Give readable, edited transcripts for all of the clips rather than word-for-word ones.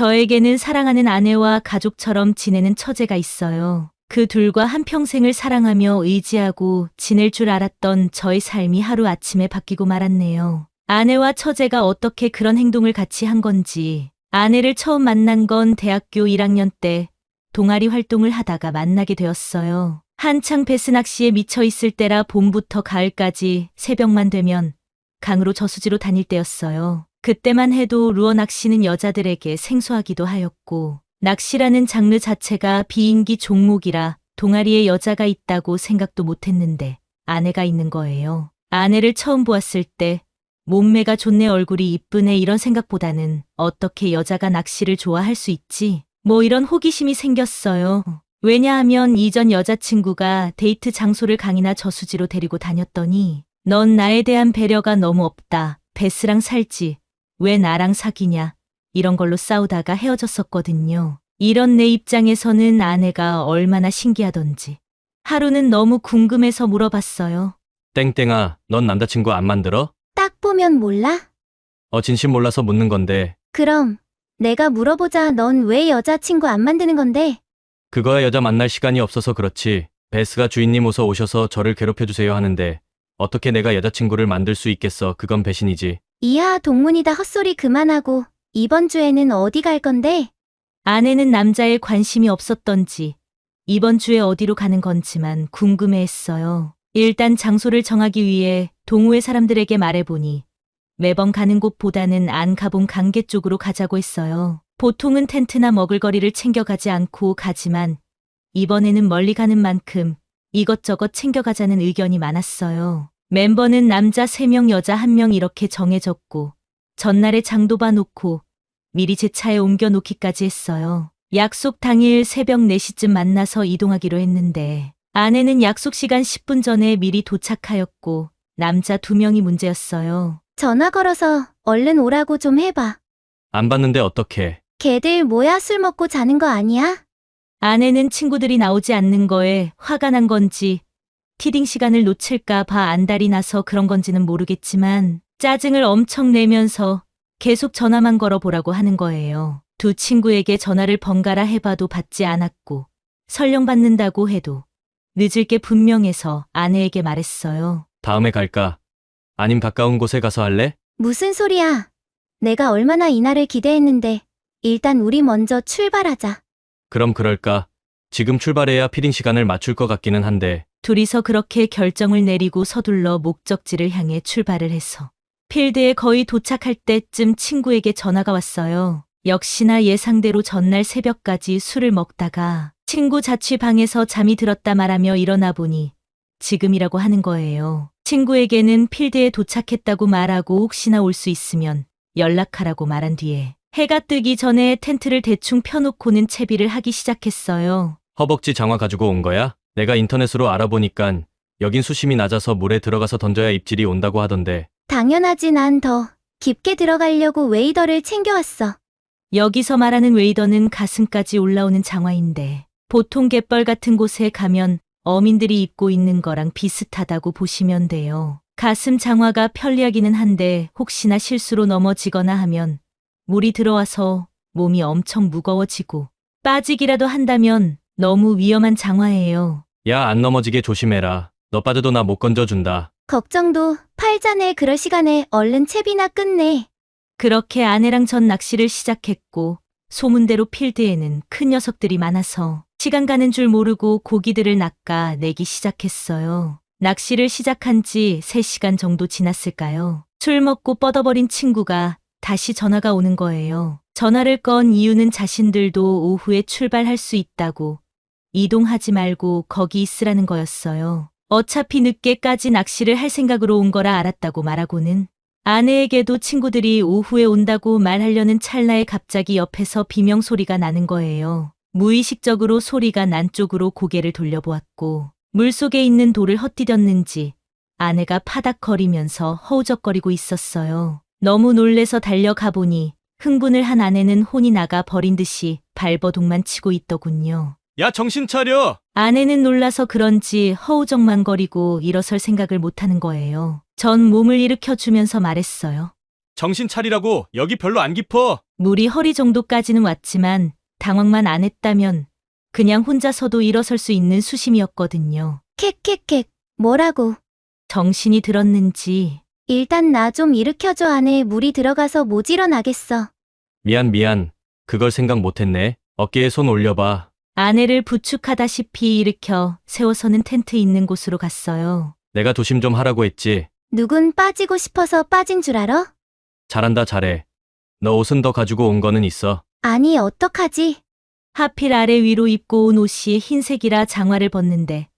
저에게는 사랑하는 아내와 가족처럼 지내는 처제가 있어요. 그 둘과 한평생을 사랑하며 의지하고 지낼 줄 알았던 저의 삶이 하루아침에 바뀌고 말았네요. 아내와 처제가 어떻게 그런 행동을 같이 한 건지. 아내를 처음 만난 건 대학교 1학년 때 동아리 활동을 하다가 만나게 되었어요. 한창 베스 낚시에 미쳐 있을 때라 봄부터 가을까지 새벽만 되면 강으로 저수지로 다닐 때였어요. 그때만 해도 루어 낚시는 여자들에게 생소하기도 하였고 낚시라는 장르 자체가 비인기 종목이라 동아리에 여자가 있다고 생각도 못했는데 아내가 있는 거예요. 아내를 처음 보았을 때 몸매가 좋네, 얼굴이 이쁘네, 이런 생각보다는 어떻게 여자가 낚시를 좋아할 수 있지? 뭐 이런 호기심이 생겼어요. 왜냐하면 이전 여자친구가 데이트 장소를 강이나 저수지로 데리고 다녔더니 넌 나에 대한 배려가 너무 없다. 베스랑 살지. 왜 나랑 사귀냐. 이런 걸로 싸우다가 헤어졌었거든요. 이런 내 입장에서는 아내가 얼마나 신기하던지. 하루는 너무 궁금해서 물어봤어요. 땡땡아, 넌 남자친구 안 만들어? 딱 보면 몰라? 진심 몰라서 묻는 건데. 그럼 내가 물어보자. 넌 왜 여자친구 안 만드는 건데? 그거야 여자 만날 시간이 없어서 그렇지. 베스가 주인님 어서 오셔서 저를 괴롭혀주세요 하는데 어떻게 내가 여자친구를 만들 수 있겠어. 그건 배신이지. 이하 동문이다. 헛소리 그만하고 이번 주에는 어디 갈 건데? 아내는 남자에 관심이 없었던지 이번 주에 어디로 가는 건지만 궁금해했어요. 일단 장소를 정하기 위해 동호회 사람들에게 말해보니 매번 가는 곳보다는 안 가본 강계 쪽으로 가자고 했어요. 보통은 텐트나 먹을거리를 챙겨가지 않고 가지만 이번에는 멀리 가는 만큼 이것저것 챙겨가자는 의견이 많았어요. 멤버는 남자 3명, 여자 1명 이렇게 정해졌고 전날에 장도 봐놓고 미리 제 차에 옮겨놓기까지 했어요. 약속 당일 새벽 4시쯤 만나서 이동하기로 했는데 아내는 약속 시간 10분 전에 미리 도착하였고 남자 2명이 문제였어요. 전화 걸어서 얼른 오라고 좀 해봐. 안 봤는데 어떡해. 걔들 뭐야, 술 먹고 자는 거 아니야? 아내는 친구들이 나오지 않는 거에 화가 난 건지 티딩 시간을 놓칠까 봐 안달이 나서 그런 건지는 모르겠지만 짜증을 엄청 내면서 계속 전화만 걸어보라고 하는 거예요. 두 친구에게 전화를 번갈아 해봐도 받지 않았고 설령 받는다고 해도 늦을 게 분명해서 아내에게 말했어요. 다음에 갈까? 아님 가까운 곳에 가서 할래? 무슨 소리야. 내가 얼마나 이날을 기대했는데. 일단 우리 먼저 출발하자. 그럼 그럴까? 지금 출발해야 피딩 시간을 맞출 것 같기는 한데. 둘이서 그렇게 결정을 내리고 서둘러 목적지를 향해 출발을 해서 필드에 거의 도착할 때쯤 친구에게 전화가 왔어요. 역시나 예상대로 전날 새벽까지 술을 먹다가 친구 자취방에서 잠이 들었다 말하며 일어나 보니 지금이라고 하는 거예요. 친구에게는 필드에 도착했다고 말하고 혹시나 올 수 있으면 연락하라고 말한 뒤에 해가 뜨기 전에 텐트를 대충 펴놓고는 채비를 하기 시작했어요. 허벅지 장화 가지고 온 거야? 내가 인터넷으로 알아보니깐 여긴 수심이 낮아서 물에 들어가서 던져야 입질이 온다고 하던데. 당연하지. 난 더 깊게 들어가려고 웨이더를 챙겨왔어. 여기서 말하는 웨이더는 가슴까지 올라오는 장화인데 보통 갯벌 같은 곳에 가면 어민들이 입고 있는 거랑 비슷하다고 보시면 돼요. 가슴 장화가 편리하기는 한데 혹시나 실수로 넘어지거나 하면 물이 들어와서 몸이 엄청 무거워지고 빠지기라도 한다면 너무 위험한 장화예요. 야, 안 넘어지게 조심해라. 너 빠져도 나 못 건져준다. 걱정도 팔자네. 그럴 시간에 얼른 채비나 끝내. 그렇게 아내랑 전 낚시를 시작했고 소문대로 필드에는 큰 녀석들이 많아서 시간 가는 줄 모르고 고기들을 낚아 내기 시작했어요. 낚시를 시작한 지 3시간 정도 지났을까요? 술 먹고 뻗어버린 친구가 다시 전화가 오는 거예요. 전화를 건 이유는 자신들도 오후에 출발할 수 있다고 이동하지 말고 거기 있으라는 거였어요. 어차피 늦게까지 낚시를 할 생각으로 온 거라 알았다고 말하고는 아내에게도 친구들이 오후에 온다고 말하려는 찰나에 갑자기 옆에서 비명 소리가 나는 거예요. 무의식적으로 소리가 난 쪽으로 고개를 돌려보았고 물속에 있는 돌을 헛디뎠는지 아내가 파닥거리면서 허우적거리고 있었어요. 너무 놀래서 달려가 보니 흥분을 한 아내는 혼이 나가 버린 듯이 발버둥만 치고 있더군요. 야, 정신 차려! 아내는 놀라서 그런지 허우적만 거리고 일어설 생각을 못하는 거예요. 전 몸을 일으켜주면서 말했어요. 정신 차리라고. 여기 별로 안 깊어. 물이 허리 정도까지는 왔지만 당황만 안 했다면 그냥 혼자서도 일어설 수 있는 수심이었거든요. 캑캑캑. 뭐라고? 정신이 들었는지 일단 나 좀 일으켜줘. 안에 물이 들어가서 못 일어나겠어. 미안. 그걸 생각 못했네. 어깨에 손 올려봐. 아내를 부축하다시피 일으켜 세워서는 텐트 있는 곳으로 갔어요. 내가 조심 좀 하라고 했지. 누군 빠지고 싶어서 빠진 줄 알아? 잘한다, 잘해. 너 옷은 더 가지고 온 거는 있어. 아니, 어떡하지? 하필 아래 위로 입고 온 옷이 흰색이라 장화를 벗는데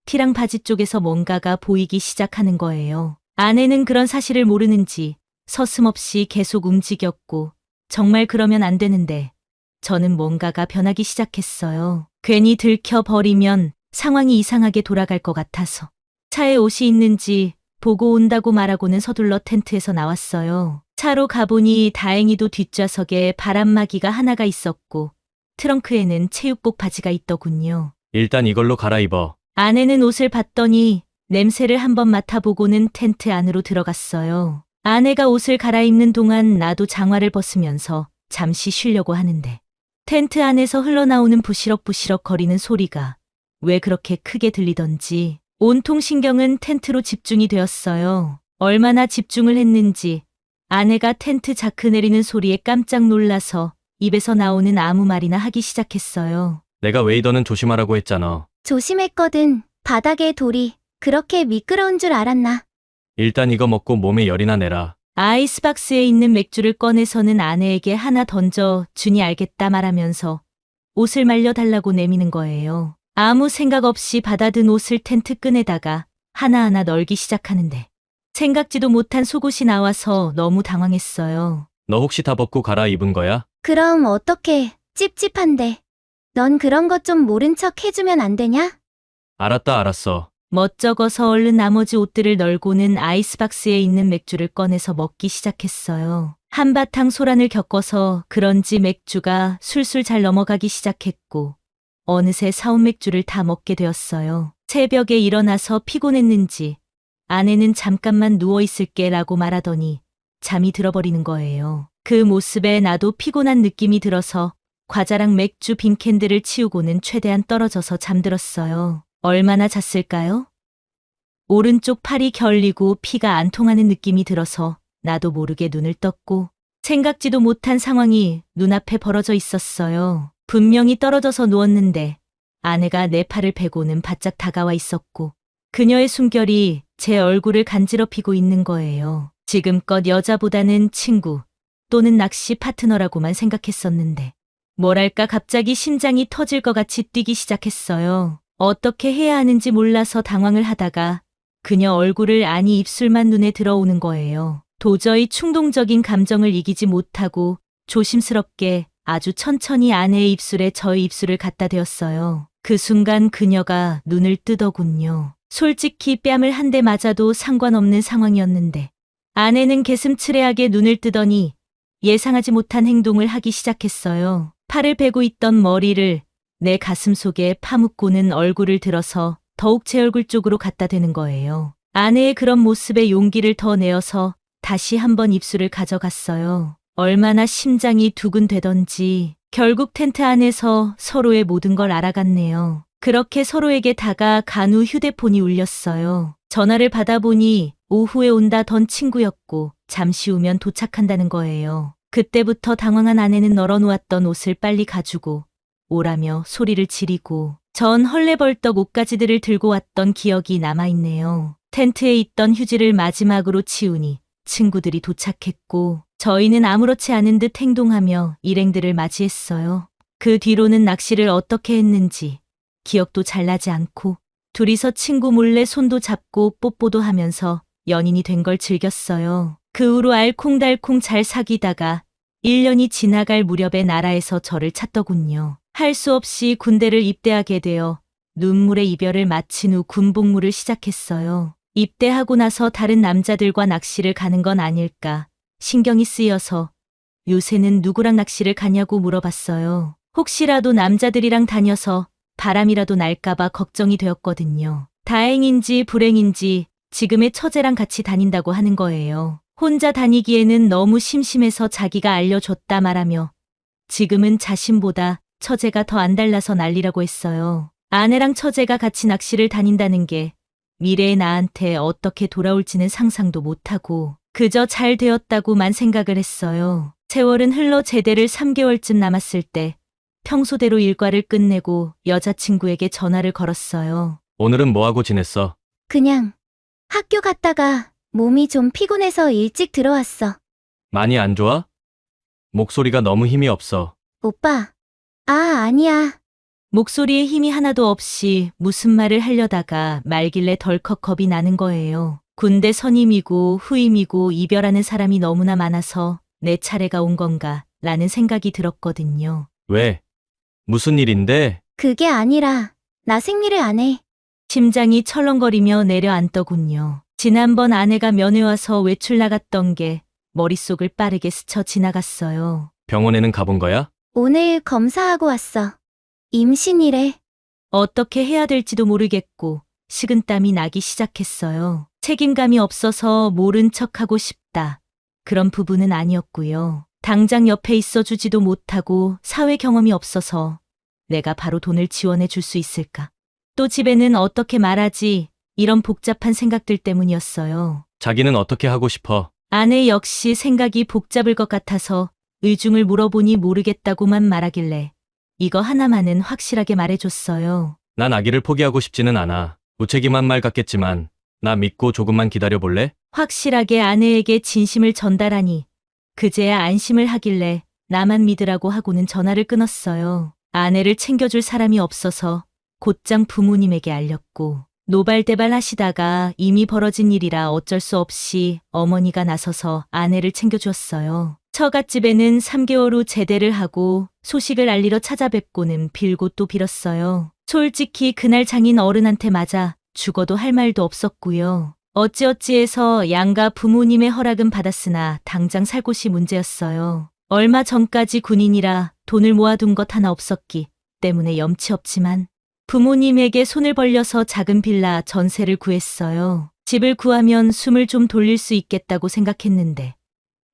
티랑 바지 쪽에서 뭔가가 보이기 시작하는 거예요. 아내는 그런 사실을 모르는지 서슴없이 계속 움직였고 정말 그러면 안 되는데 저는 뭔가가 변하기 시작했어요. 괜히 들켜버리면 상황이 이상하게 돌아갈 것 같아서 차에 옷이 있는지 보고 온다고 말하고는 서둘러 텐트에서 나왔어요. 차로 가보니 다행히도 뒷좌석에 바람막이가 하나가 있었고 트렁크에는 체육복 바지가 있더군요. 일단 이걸로 갈아입어. 아내는 옷을 봤더니 냄새를 한번 맡아보고는 텐트 안으로 들어갔어요. 아내가 옷을 갈아입는 동안 나도 장화를 벗으면서 잠시 쉬려고 하는데 텐트 안에서 흘러나오는 부시럭부시럭 거리는 소리가 왜 그렇게 크게 들리던지 온통 신경은 텐트로 집중이 되었어요. 얼마나 집중을 했는지 아내가 텐트 자크 내리는 소리에 깜짝 놀라서 입에서 나오는 아무 말이나 하기 시작했어요. 내가 웨이더는 조심하라고 했잖아. 조심했거든. 바닥에 돌이 그렇게 미끄러운 줄 알았나? 일단 이거 먹고 몸에 열이나 내라. 아이스박스에 있는 맥주를 꺼내서는 아내에게 하나 던져 주니 알겠다 말하면서 옷을 말려달라고 내미는 거예요. 아무 생각 없이 받아든 옷을 텐트 끈에다가 하나하나 널기 시작하는데 생각지도 못한 속옷이 나와서 너무 당황했어요. 너 혹시 다 벗고 갈아입은 거야? 그럼 어떡해. 찝찝한데. 넌 그런 것 좀 모른 척 해주면 안 되냐? 알았어. 멋쩍어서 얼른 나머지 옷들을 널고는 아이스박스에 있는 맥주를 꺼내서 먹기 시작했어요. 한바탕 소란을 겪어서 그런지 맥주가 술술 잘 넘어가기 시작했고 어느새 사온 맥주를 다 먹게 되었어요. 새벽에 일어나서 피곤했는지 아내는 잠깐만 누워있을게 라고 말하더니 잠이 들어버리는 거예요. 그 모습에 나도 피곤한 느낌이 들어서 과자랑 맥주 빈캔들을 치우고는 최대한 떨어져서 잠들었어요. 얼마나 잤을까요? 오른쪽 팔이 결리고 피가 안 통하는 느낌이 들어서 나도 모르게 눈을 떴고 생각지도 못한 상황이 눈앞에 벌어져 있었어요. 분명히 떨어져서 누웠는데 아내가 내 팔을 베고는 바짝 다가와 있었고 그녀의 숨결이 제 얼굴을 간지럽히고 있는 거예요. 지금껏 여자보다는 친구 또는 낚시 파트너라고만 생각했었는데 뭐랄까 갑자기 심장이 터질 것 같이 뛰기 시작했어요. 어떻게 해야 하는지 몰라서 당황을 하다가 그녀 얼굴을 아니 입술만 눈에 들어오는 거예요. 도저히 충동적인 감정을 이기지 못하고 조심스럽게 아주 천천히 아내의 입술에 저의 입술을 갖다 대었어요. 그 순간 그녀가 눈을 뜨더군요. 솔직히 뺨을 한 대 맞아도 상관없는 상황이었는데 아내는 개슴츠레하게 눈을 뜨더니 예상하지 못한 행동을 하기 시작했어요. 팔을 베고 있던 머리를 내 가슴 속에 파묻고는 얼굴을 들어서 더욱 제 얼굴 쪽으로 갖다 대는 거예요. 아내의 그런 모습에 용기를 더 내어서 다시 한번 입술을 가져갔어요. 얼마나 심장이 두근대던지 결국 텐트 안에서 서로의 모든 걸 알아갔네요. 그렇게 서로에게 다가간 후 휴대폰이 울렸어요. 전화를 받아보니 오후에 온다던 친구였고 잠시 후면 도착한다는 거예요. 그때부터 당황한 아내는 널어놓았던 옷을 빨리 가지고 오라며 소리를 지르고 전 헐레벌떡 옷가지들을 들고 왔던 기억이 남아있네요. 텐트에 있던 휴지를 마지막으로 치우니 친구들이 도착했고 저희는 아무렇지 않은 듯 행동하며 일행들을 맞이했어요. 그 뒤로는 낚시를 어떻게 했는지 기억도 잘 나지 않고 둘이서 친구 몰래 손도 잡고 뽀뽀도 하면서 연인이 된 걸 즐겼어요. 그 후로 알콩달콩 잘 사귀다가 1년이 지나갈 무렵에 나라에서 저를 찾더군요. 할 수 없이 군대를 입대하게 되어 눈물의 이별을 마친 후 군복무를 시작했어요. 입대하고 나서 다른 남자들과 낚시를 가는 건 아닐까 신경이 쓰여서 요새는 누구랑 낚시를 가냐고 물어봤어요. 혹시라도 남자들이랑 다녀서 바람이라도 날까봐 걱정이 되었거든요. 다행인지 불행인지 지금의 처제랑 같이 다닌다고 하는 거예요. 혼자 다니기에는 너무 심심해서 자기가 알려줬다 말하며 지금은 자신보다 처제가 더 안달나서 난리라고 했어요. 아내랑 처제가 같이 낚시를 다닌다는 게 미래의 나한테 어떻게 돌아올지는 상상도 못하고 그저 잘 되었다고만 생각을 했어요. 세월은 흘러 제대를 3개월쯤 남았을 때 평소대로 일과를 끝내고 여자친구에게 전화를 걸었어요. 오늘은 뭐하고 지냈어? 그냥 학교 갔다가 몸이 좀 피곤해서 일찍 들어왔어. 많이 안 좋아? 목소리가 너무 힘이 없어. 오빠. 아니야. 목소리에 힘이 하나도 없이 무슨 말을 하려다가 말길래 덜컥 겁이 나는 거예요. 군대 선임이고 후임이고 이별하는 사람이 너무나 많아서 내 차례가 온 건가 라는 생각이 들었거든요. 왜? 무슨 일인데? 그게 아니라 나 생리를 안 해. 심장이 철렁거리며 내려앉더군요. 지난번 아내가 면회 와서 외출 나갔던 게 머릿속을 빠르게 스쳐 지나갔어요. 병원에는 가본 거야? 오늘 검사하고 왔어. 임신이래. 어떻게 해야 될지도 모르겠고 식은땀이 나기 시작했어요. 책임감이 없어서 모른 척하고 싶다. 그런 부분은 아니었고요. 당장 옆에 있어주지도 못하고 사회 경험이 없어서 내가 바로 돈을 지원해 줄 수 있을까? 또 집에는 어떻게 말하지? 이런 복잡한 생각들 때문이었어요. 자기는 어떻게 하고 싶어? 아내 역시 생각이 복잡을 것 같아서 의중을 물어보니 모르겠다고만 말하길래 이거 하나만은 확실하게 말해줬어요. 난 아기를 포기하고 싶지는 않아. 무책임한 말 같겠지만 나 믿고 조금만 기다려 볼래? 확실하게 아내에게 진심을 전달하니 그제야 안심을 하길래 나만 믿으라고 하고는 전화를 끊었어요. 아내를 챙겨줄 사람이 없어서 곧장 부모님에게 알렸고 노발대발 하시다가 이미 벌어진 일이라 어쩔 수 없이 어머니가 나서서 아내를 챙겨주었어요. 처갓집에는 3개월 후 제대를 하고 소식을 알리러 찾아뵙고는 빌고 또 빌었어요. 솔직히 그날 장인 어른한테 맞아 죽어도 할 말도 없었고요. 어찌어찌해서 양가 부모님의 허락은 받았으나 당장 살 곳이 문제였어요. 얼마 전까지 군인이라 돈을 모아둔 것 하나 없었기 때문에 염치 없지만 부모님에게 손을 벌려서 작은 빌라 전세를 구했어요. 집을 구하면 숨을 좀 돌릴 수 있겠다고 생각했는데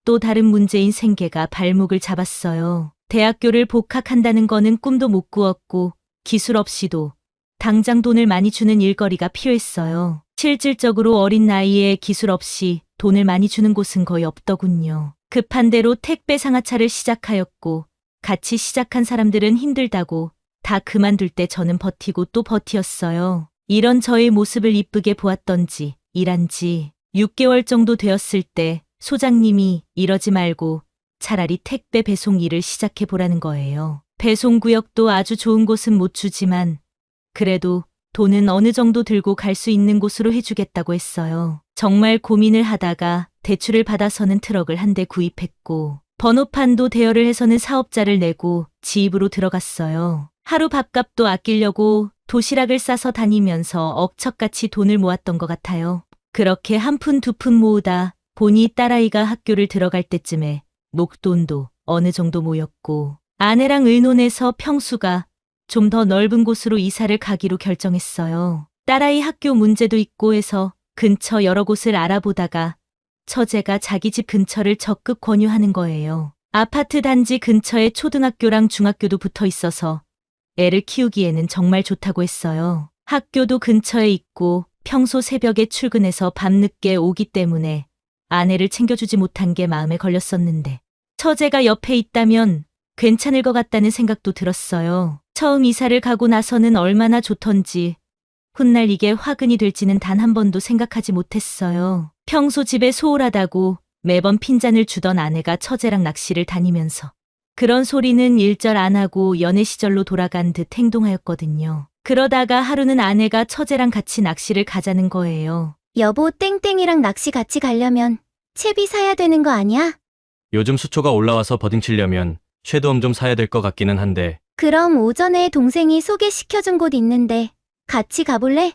또 다른 문제인 생계가 발목을 잡았어요. 대학교를 복학한다는 거는 꿈도 못 꾸었고 기술 없이도 당장 돈을 많이 주는 일거리가 필요했어요. 실질적으로 어린 나이에 기술 없이 돈을 많이 주는 곳은 거의 없더군요. 급한 대로 택배 상하차를 시작하였고 같이 시작한 사람들은 힘들다고 다 그만둘 때 저는 버티고 또 버티었어요. 이런 저의 모습을 이쁘게 보았던지 일한 지 6개월 정도 되었을 때 소장님이 이러지 말고 차라리 택배 배송 일을 시작해 보라는 거예요. 배송 구역도 아주 좋은 곳은 못 주지만 그래도 돈은 어느 정도 들고 갈 수 있는 곳으로 해주겠다고 했어요. 정말 고민을 하다가 대출을 받아서는 트럭을 한 대 구입했고 번호판도 대여를 해서는 사업자를 내고 지입으로 들어갔어요. 하루 밥값도 아끼려고 도시락을 싸서 다니면서 억척같이 돈을 모았던 것 같아요. 그렇게 한 푼 두 푼 모으다 보니 딸아이가 학교를 들어갈 때쯤에 목돈도 어느 정도 모였고 아내랑 의논해서 평수가 좀 더 넓은 곳으로 이사를 가기로 결정했어요. 딸아이 학교 문제도 있고 해서 근처 여러 곳을 알아보다가 처제가 자기 집 근처를 적극 권유하는 거예요. 아파트 단지 근처에 초등학교랑 중학교도 붙어 있어서 애를 키우기에는 정말 좋다고 했어요. 학교도 근처에 있고 평소 새벽에 출근해서 밤늦게 오기 때문에 아내를 챙겨주지 못한 게 마음에 걸렸었는데 처제가 옆에 있다면 괜찮을 것 같다는 생각도 들었어요. 처음 이사를 가고 나서는 얼마나 좋던지 훗날 이게 화근이 될지는 단 한 번도 생각하지 못했어요. 평소 집에 소홀하다고 매번 핀잔을 주던 아내가 처제랑 낚시를 다니면서 그런 소리는 일절 안 하고 연애 시절로 돌아간 듯 행동하였거든요. 그러다가 하루는 아내가 처제랑 같이 낚시를 가자는 거예요. 여보, 땡땡이랑 낚시 같이 가려면 채비 사야 되는 거 아니야? 요즘 수초가 올라와서 버딩 치려면 쉐드엄 좀 사야 될 것 같기는 한데 그럼 오전에 동생이 소개시켜준 곳 있는데 같이 가볼래?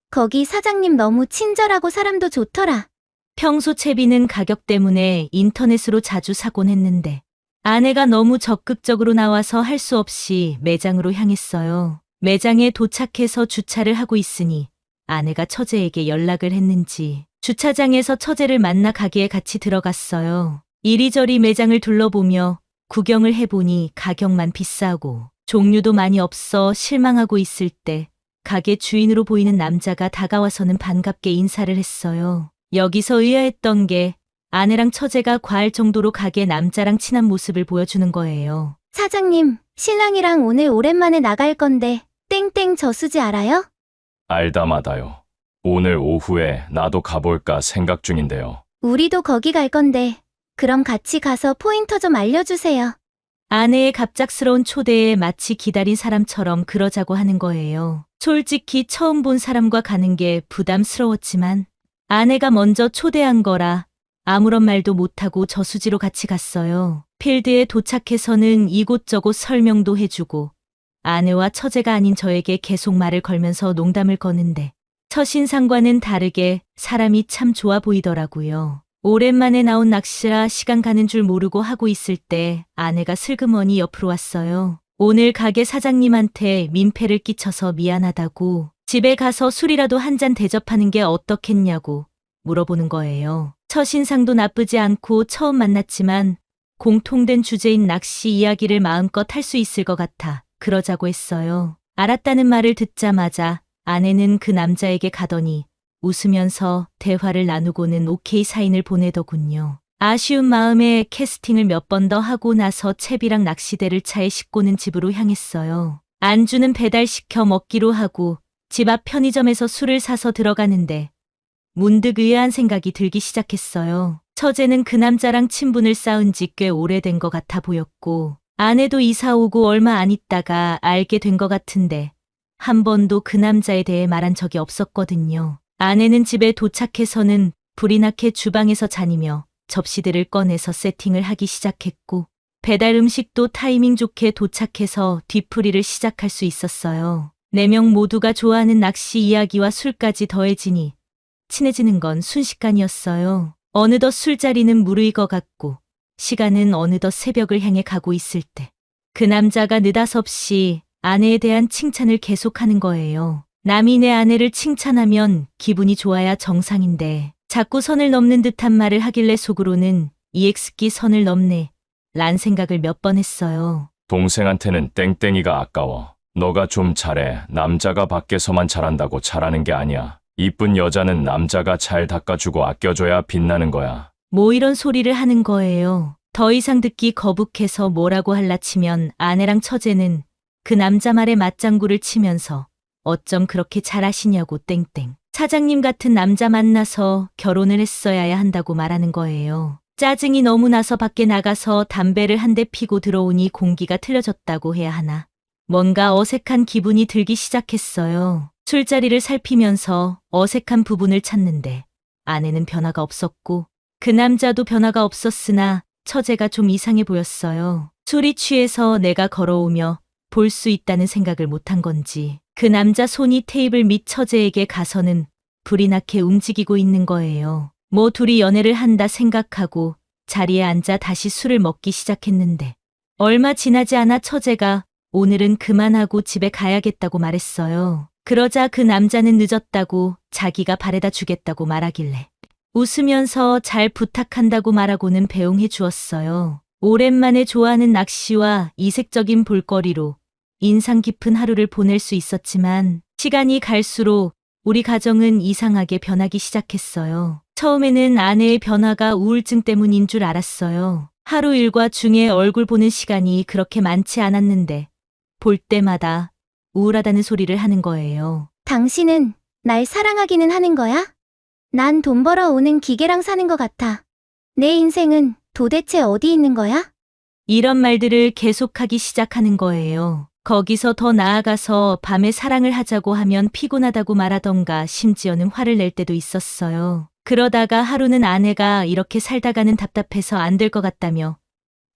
거기 사장님 너무 친절하고 사람도 좋더라. 평소 채비는 가격 때문에 인터넷으로 자주 사곤 했는데 아내가 너무 적극적으로 나와서 할 수 없이 매장으로 향했어요. 매장에 도착해서 주차를 하고 있으니 아내가 처제에게 연락을 했는지 주차장에서 처제를 만나 가게에 같이 들어갔어요. 이리저리 매장을 둘러보며 구경을 해보니 가격만 비싸고 종류도 많이 없어 실망하고 있을 때 가게 주인으로 보이는 남자가 다가와서는 반갑게 인사를 했어요. 여기서 의아했던 게 아내랑 처제가 과할 정도로 가게 남자랑 친한 모습을 보여주는 거예요. 사장님, 신랑이랑 오늘 오랜만에 나갈 건데 땡땡 저수지 알아요? 알다마다요. 오늘 오후에 나도 가볼까 생각 중인데요. 우리도 거기 갈 건데 그럼 같이 가서 포인터 좀 알려주세요. 아내의 갑작스러운 초대에 마치 기다린 사람처럼 그러자고 하는 거예요. 솔직히 처음 본 사람과 가는 게 부담스러웠지만 아내가 먼저 초대한 거라 아무런 말도 못하고 저수지로 같이 갔어요. 필드에 도착해서는 이곳저곳 설명도 해주고 아내와 처제가 아닌 저에게 계속 말을 걸면서 농담을 거는데 첫인상과는 다르게 사람이 참 좋아 보이더라고요. 오랜만에 나온 낚시라 시간 가는 줄 모르고 하고 있을 때 아내가 슬그머니 옆으로 왔어요. 오늘 가게 사장님한테 민폐를 끼쳐서 미안하다고 집에 가서 술이라도 한 잔 대접하는 게 어떻겠냐고 물어보는 거예요. 첫인상도 나쁘지 않고 처음 만났지만 공통된 주제인 낚시 이야기를 마음껏 할 수 있을 것 같아 그러자고 했어요. 알았다는 말을 듣자마자 아내는 그 남자에게 가더니 웃으면서 대화를 나누고는 오케이 사인을 보내더군요. 아쉬운 마음에 캐스팅을 몇 번 더 하고 나서 채비랑 낚시대를 차에 싣고는 집으로 향했어요. 안주는 배달시켜 먹기로 하고 집 앞 편의점에서 술을 사서 들어가는데 문득 의아한 생각이 들기 시작했어요. 처제는 그 남자랑 친분을 쌓은 지 꽤 오래된 것 같아 보였고 아내도 이사 오고 얼마 안 있다가 알게 된 것 같은데 한 번도 그 남자에 대해 말한 적이 없었거든요. 아내는 집에 도착해서는 불이 나게 주방에서 자니며 접시들을 꺼내서 세팅을 하기 시작했고 배달 음식도 타이밍 좋게 도착해서 뒤풀이를 시작할 수 있었어요. 4명 모두가 좋아하는 낚시 이야기와 술까지 더해지니 친해지는 건 순식간이었어요. 어느덧 술자리는 무르익어갔고 시간은 어느덧 새벽을 향해 가고 있을 때 그 남자가 느닷없이 아내에 대한 칭찬을 계속하는 거예요. 남이 내 아내를 칭찬하면 기분이 좋아야 정상인데 자꾸 선을 넘는 듯한 말을 하길래 속으로는 EX끼 선을 넘네 란 생각을 몇 번 했어요. 동생한테는 땡땡이가 아까워. 너가 좀 잘해. 남자가 밖에서만 잘한다고 잘하는 게 아니야. 이쁜 여자는 남자가 잘 닦아주고 아껴줘야 빛나는 거야. 뭐 이런 소리를 하는 거예요. 더 이상 듣기 거북해서 뭐라고 할라 치면 아내랑 처제는 그 남자 말에 맞장구를 치면서 어쩜 그렇게 잘하시냐고 땡땡. 사장님 같은 남자 만나서 결혼을 했어야 한다고 말하는 거예요. 짜증이 너무 나서 밖에 나가서 담배를 한 대 피고 들어오니 공기가 틀려졌다고 해야 하나. 뭔가 어색한 기분이 들기 시작했어요. 술자리를 살피면서 어색한 부분을 찾는데 아내는 변화가 없었고 그 남자도 변화가 없었으나 처제가 좀 이상해 보였어요. 술이 취해서 내가 걸어오며 볼 수 있다는 생각을 못한 건지 그 남자 손이 테이블 밑 처제에게 가서는 불이 나게 움직이고 있는 거예요. 뭐 둘이 연애를 한다 생각하고 자리에 앉아 다시 술을 먹기 시작했는데 얼마 지나지 않아 처제가 오늘은 그만하고 집에 가야겠다고 말했어요. 그러자 그 남자는 늦었다고 자기가 바래다 주겠다고 말하길래 웃으면서 잘 부탁한다고 말하고는 배웅해 주었어요. 오랜만에 좋아하는 낚시와 이색적인 볼거리로 인상 깊은 하루를 보낼 수 있었지만 시간이 갈수록 우리 가정은 이상하게 변하기 시작했어요. 처음에는 아내의 변화가 우울증 때문인 줄 알았어요. 하루 일과 중에 얼굴 보는 시간이 그렇게 많지 않았는데 볼 때마다 우울하다는 소리를 하는 거예요. 당신은 날 사랑하기는 하는 거야? 난 돈 벌어 오는 기계랑 사는 것 같아. 내 인생은 도대체 어디 있는 거야? 이런 말들을 계속하기 시작하는 거예요. 거기서 더 나아가서 밤에 사랑을 하자고 하면 피곤하다고 말하던가 심지어는 화를 낼 때도 있었어요. 그러다가 하루는 아내가 이렇게 살다가는 답답해서 안 될 것 같다며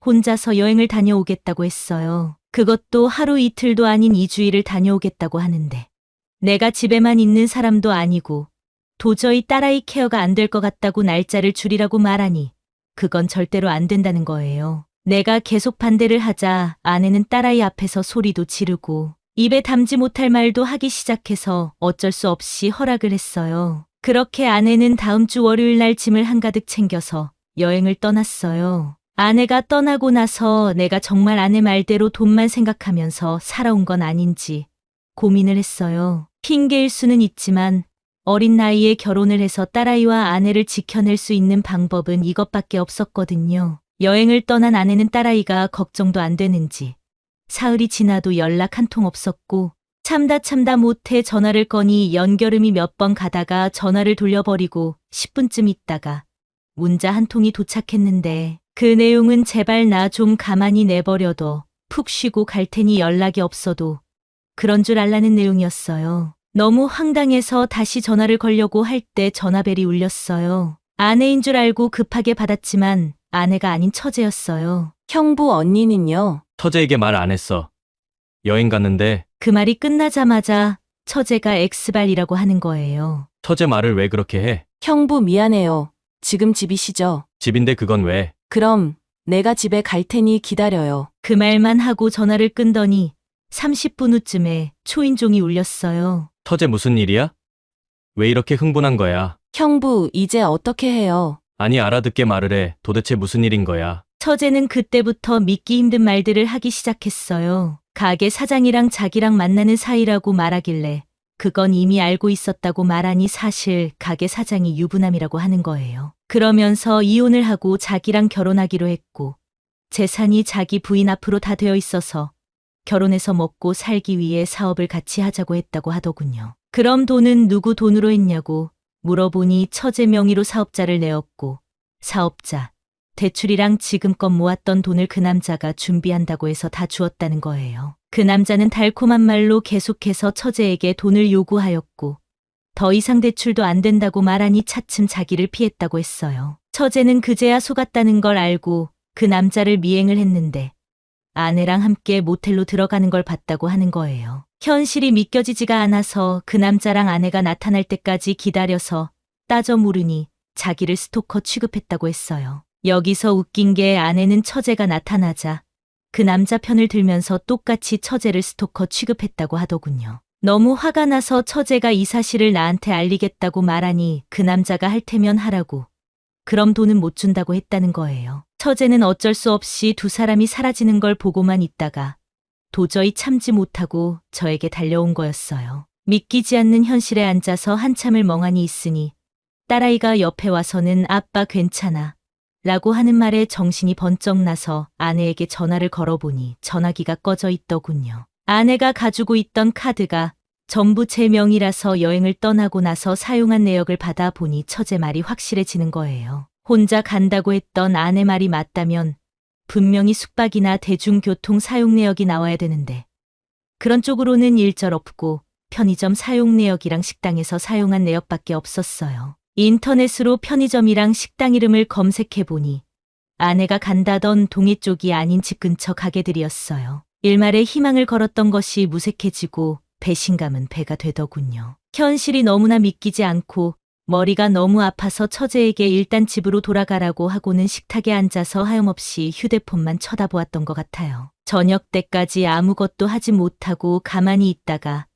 혼자서 여행을 다녀오겠다고 했어요. 그것도 하루 이틀도 아닌 2주일을 다녀오겠다고 하는데 내가 집에만 있는 사람도 아니고 도저히 딸아이 케어가 안 될 것 같다고 날짜를 줄이라고 말하니 그건 절대로 안 된다는 거예요. 내가 계속 반대를 하자 아내는 딸아이 앞에서 소리도 지르고 입에 담지 못할 말도 하기 시작해서 어쩔 수 없이 허락을 했어요. 그렇게 아내는 다음 주 월요일 날 짐을 한가득 챙겨서 여행을 떠났어요. 아내가 떠나고 나서 내가 정말 아내 말대로 돈만 생각하면서 살아온 건 아닌지 고민을 했어요. 핑계일 수는 있지만 어린 나이에 결혼을 해서 딸아이와 아내를 지켜낼 수 있는 방법은 이것밖에 없었거든요. 여행을 떠난 아내는 딸아이가 걱정도 안 되는지 사흘이 지나도 연락 한 통 없었고 참다 못해 전화를 거니 연결음이 몇 번 가다가 전화를 돌려버리고 10분쯤 있다가 문자 한 통이 도착했는데 그 내용은 제발 나 좀 가만히 내버려둬. 푹 쉬고 갈 테니 연락이 없어도 그런 줄 알라는 내용이었어요. 너무 황당해서 다시 전화를 걸려고 할 때 전화벨이 울렸어요. 아내인 줄 알고 급하게 받았지만 아내가 아닌 처제였어요. 형부 언니는요? 처제에게 말 안 했어. 여행 갔는데 그 말이 끝나자마자 처제가 엑스발이라고 하는 거예요. 처제 말을 왜 그렇게 해? 형부 미안해요. 지금 집이시죠? 집인데 그건 왜? 그럼 내가 집에 갈 테니 기다려요. 그 말만 하고 전화를 끊더니 30분 후쯤에 초인종이 울렸어요. 처제 무슨 일이야? 왜 이렇게 흥분한 거야? 형부 이제 어떻게 해요? 아니 알아듣게 말을 해. 도대체 무슨 일인 거야? 처제는 그때부터 믿기 힘든 말들을 하기 시작했어요. 가게 사장이랑 자기랑 만나는 사이라고 말하길래 그건 이미 알고 있었다고 말하니 사실 가게 사장이 유부남이라고 하는 거예요. 그러면서 이혼을 하고 자기랑 결혼하기로 했고 재산이 자기 부인 앞으로 다 되어 있어서 결혼해서 먹고 살기 위해 사업을 같이 하자고 했다고 하더군요. 그럼 돈은 누구 돈으로 했냐고 물어보니 처제 명의로 사업자를 내었고 사업자, 대출이랑 지금껏 모았던 돈을 그 남자가 준비한다고 해서 다 주었다는 거예요. 그 남자는 달콤한 말로 계속해서 처제에게 돈을 요구하였고 더 이상 대출도 안 된다고 말하니 차츰 자기를 피했다고 했어요. 처제는 그제야 속았다는 걸 알고 그 남자를 미행을 했는데 아내랑 함께 모텔로 들어가는 걸 봤다고 하는 거예요. 현실이 믿겨지지가 않아서 그 남자랑 아내가 나타날 때까지 기다려서 따져 물으니 자기를 스토커 취급했다고 했어요. 여기서 웃긴 게 아내는 처제가 나타나자 그 남자 편을 들면서 똑같이 처제를 스토커 취급했다고 하더군요. 너무 화가 나서 처제가 이 사실을 나한테 알리겠다고 말하니 그 남자가 할 테면 하라고. 그럼 돈은 못 준다고 했다는 거예요. 처제는 어쩔 수 없이 두 사람이 사라지는 걸 보고만 있다가 도저히 참지 못하고 저에게 달려온 거였어요. 믿기지 않는 현실에 앉아서 한참을 멍하니 있으니 딸아이가 옆에 와서는 아빠 괜찮아 라고 하는 말에 정신이 번쩍 나서 아내에게 전화를 걸어보니 전화기가 꺼져 있더군요. 아내가 가지고 있던 카드가 전부 제 명이라서 여행을 떠나고 나서 사용한 내역을 받아보니 처제 말이 확실해지는 거예요. 혼자 간다고 했던 아내 말이 맞다면 분명히 숙박이나 대중교통 사용 내역이 나와야 되는데 그런 쪽으로는 일절 없고 편의점 사용 내역이랑 식당에서 사용한 내역밖에 없었어요. 인터넷으로 편의점이랑 식당 이름을 검색해보니 아내가 간다던 동해 쪽이 아닌 집 근처 가게들이었어요. 일말의 희망을 걸었던 것이 무색해지고 배신감은 배가 되더군요. 현실이 너무나 믿기지 않고 머리가 너무 아파서 처제에게 일단 집으로 돌아가라고 하고는 식탁에 앉아서 하염없이 휴대폰만 쳐다보았던 것 같아요. 저녁 때까지 아무것도 하지 못하고 가만히 있다가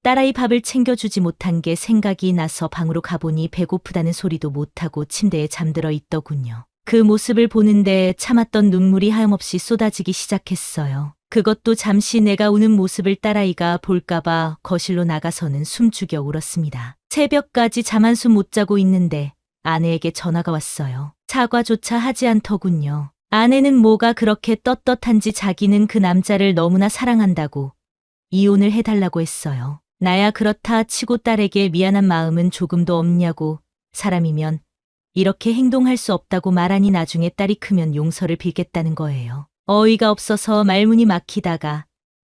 딸아이 밥을 챙겨주지 못한 게 생각이 나서 방으로 가보니 배고프다는 소리도 못하고 침대에 잠들어 있더군요. 그 모습을 보는데 참았던 눈물이 하염없이 쏟아지기 시작했어요. 그것도 잠시 내가 우는 모습을 딸아이가 볼까봐 거실로 나가서는 숨죽여 울었습니다. 새벽까지 잠 한숨 못 자고 있는데 아내에게 전화가 왔어요. 사과조차 하지 않더군요. 아내는 뭐가 그렇게 떳떳한지 자기는 그 남자를 너무나 사랑한다고 이혼을 해달라고 했어요. 나야 그렇다 치고 딸에게 미안한 마음은 조금도 없냐고 사람이면 이렇게 행동할 수 없다고 말하니 나중에 딸이 크면 용서를 빌겠다는 거예요. 어이가 없어서 말문이 막히다가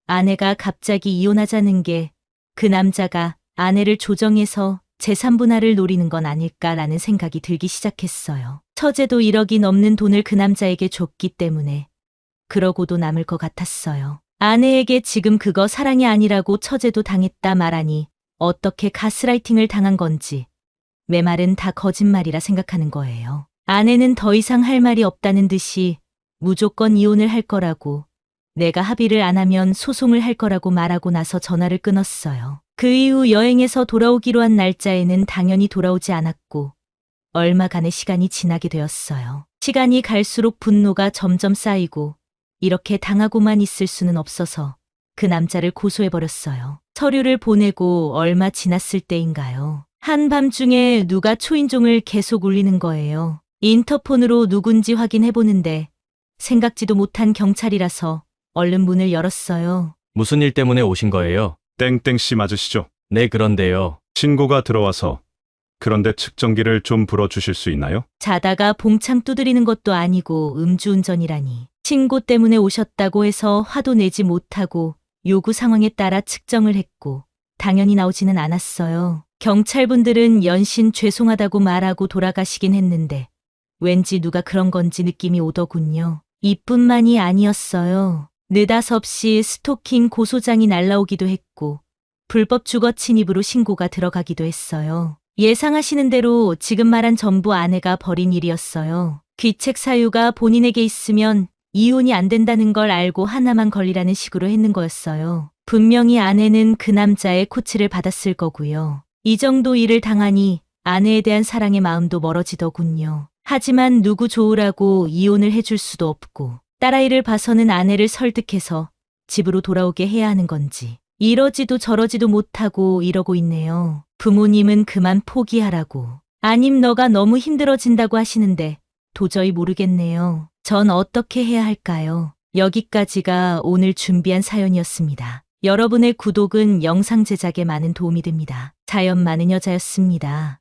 아내가 갑자기 이혼하자는 게 그 남자가 아내를 조정해서 재산 분할을 노리는 건 아닐까라는 생각이 들기 시작했어요. 처제도 1억이 넘는 돈을 그 남자에게 줬기 때문에 그러고도 남을 것 같았어요. 아내에게 지금 그거 사랑이 아니라고 처제도 당했다 말하니 어떻게 가스라이팅을 당한 건지 내 말은 다 거짓말이라 생각하는 거예요. 아내는 더 이상 할 말이 없다는 듯이 무조건 이혼을 할 거라고 내가 합의를 안 하면 소송을 할 거라고 말하고 나서 전화를 끊었어요. 그 이후 여행에서 돌아오기로 한 날짜에는 당연히 돌아오지 않았고 얼마간의 시간이 지나게 되었어요. 시간이 갈수록 분노가 점점 쌓이고 이렇게 당하고만 있을 수는 없어서 그 남자를 고소해버렸어요. 서류를 보내고 얼마 지났을 때인가요? 한밤중에 누가 초인종을 계속 울리는 거예요. 인터폰으로 누군지 확인해보는데 생각지도 못한 경찰이라서 얼른 문을 열었어요. 무슨 일 때문에 오신 거예요? 땡땡씨 맞으시죠? 네, 그런데요. 신고가 들어와서. 그런데 측정기를 좀 불어주실 수 있나요? 자다가 봉창 두드리는 것도 아니고 음주운전이라니. 신고 때문에 오셨다고 해서 화도 내지 못하고 요구 상황에 따라 측정을 했고 당연히 나오지는 않았어요. 경찰분들은 연신 죄송하다고 말하고 돌아가시긴 했는데 왠지 누가 그런 건지 느낌이 오더군요. 이뿐만이 아니었어요. 느닷없이 스토킹 고소장이 날라오기도 했고 불법 주거 침입으로 신고가 들어가기도 했어요. 예상하시는 대로 지금 말한 전부 아내가 벌인 일이었어요. 귀책 사유가 본인에게 있으면 이혼이 안 된다는 걸 알고 하나만 걸리라는 식으로 했는 거였어요. 분명히 아내는 그 남자의 코치를 받았을 거고요. 이 정도 일을 당하니 아내에 대한 사랑의 마음도 멀어지더군요. 하지만 누구 좋으라고 이혼을 해줄 수도 없고 딸아이를 봐서는 아내를 설득해서 집으로 돌아오게 해야 하는 건지 이러지도 저러지도 못하고 이러고 있네요. 부모님은 그만 포기하라고. 아님 너가 너무 힘들어진다고 하시는데 도저히 모르겠네요. 전 어떻게 해야 할까요? 여기까지가 오늘 준비한 사연이었습니다. 여러분의 구독은 영상 제작에 많은 도움이 됩니다. 자연 많은 여자였습니다.